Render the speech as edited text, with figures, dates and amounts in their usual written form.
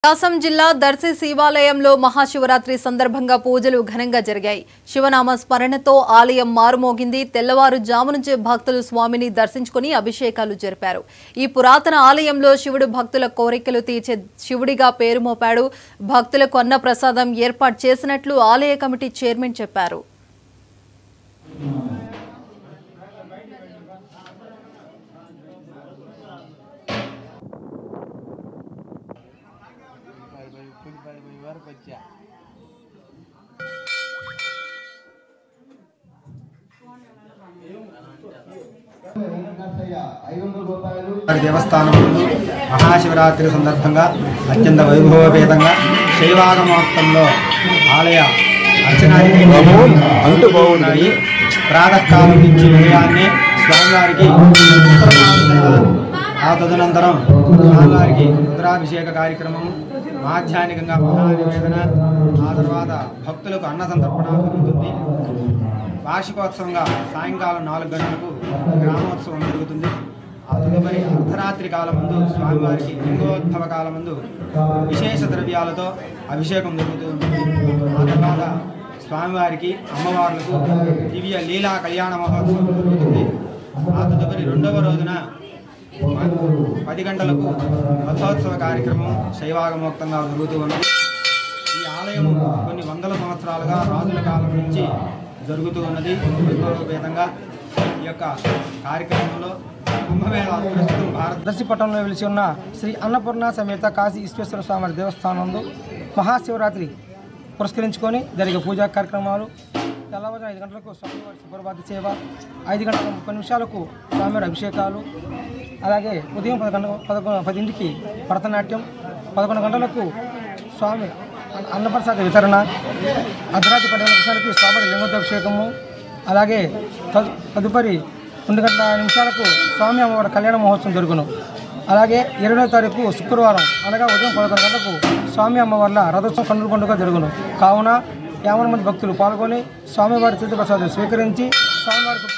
ప్రకాశం జిల్లా దర్శి శివాలయంలో మహాశివరాత్రి సందర్భంగా పూజలు ఘనంగా జరిగాయి. శివనామ స్మరణతో ఆలయం మారుమోగింది. తెల్లవారుజాము నుంచే భక్తులు స్వామిని దర్శించుకుని అభిషేకాలు జరిపారు. ఈ పురాతన ఆలయంలో శివుడు భక్తుల కోరికలు తీర్చే శివుడిగా పేరు మోపాడు. భక్తులకు అన్న ప్రసాదం ఏర్పాటు చేసినట్లు ఆలయ కమిటీ చైర్మన్ చెప్పారు. దేవస్థానం మహాశివరాత్రి సందర్భంగా అత్యంత వైభవపేతంగా శైవాగమోక్తంలో ఆలయ అర్చనాది బాగున్నాయి. ప్రాతకాలం నుంచి ఉదయాన్నే స్వామివారికి ఆ తదనంతరం స్వామివారికి రుద్రాభిషేక కార్యక్రమం, మాధ్యానికంగా మహానివేదన, ఆ తర్వాత భక్తులకు అన్న సంతర్పణ జరుగుతుంది. వార్షికోత్సవంగా సాయంకాలం 4 గంటలకు గ్రామోత్సవం జరుగుతుంది. ఆ తదుపరి అర్ధరాత్రి కాలం ముందు స్వామివారికి లింగోద్భవ కాలం ముందు విశేష ద్రవ్యాలతో అభిషేకం జరుగుతూ ఉంటుంది. ఆ తర్వాత స్వామివారికి అమ్మవార్లకు దివ్య లీలా కళ్యాణ మహోత్సవం జరుగుతుంది. ఆ తదుపరి 2వ రోజున 10 గంటలకు రథోత్సవ కార్యక్రమం శైవాగమోక్తంగా జరుగుతూ ఉంది. ఈ ఆలయము కొన్ని వందల సంవత్సరాలుగా రాజుల కాలం నుంచి జరుగుతూ ఉన్నది. వైభవపేతంగా ఈ యొక్క కార్యక్రమంలో కుంభమేళా ప్రస్తుతం దర్శి పట్టణంలో వెలిసి ఉన్న శ్రీ అన్నపూర్ణ సమేత కాశీ ఈశ్వేశ్వర స్వామి దేవస్థానంలో మహాశివరాత్రి పురస్కరించుకొని జరిగే పూజా కార్యక్రమాలు తెల్లవారు 5 గంటలకు స్వామివారి సుప్రభాత సేవ, 5 గంటల 30 నిమిషాలకు స్వామివారి అభిషేకాలు, అలాగే ఉదయం 10కి భరతనాట్యం, 11 గంటలకు స్వామి అన్నప్రసాద వితరణ, అర్ధరాత్రి 12 నిమిషాలకి స్వామివారి లింగోద్భాభిషేకము, అలాగే తదుపరి 2 గంటల నిమిషాలకు స్వామి అమ్మవారి కళ్యాణ మహోత్సవం జరుగును. అలాగే 20వ తారీఖు శుక్రవారం అనగా ఉదయం 11 గంటలకు స్వామి అమ్మవార్ల రథోత్సవం కన్నుల పండుగ జరుగును. కావున 50 మంది భక్తులు పాల్గొని స్వామివారి తీర్థప్రసాదం స్వీకరించి స్వామివారికి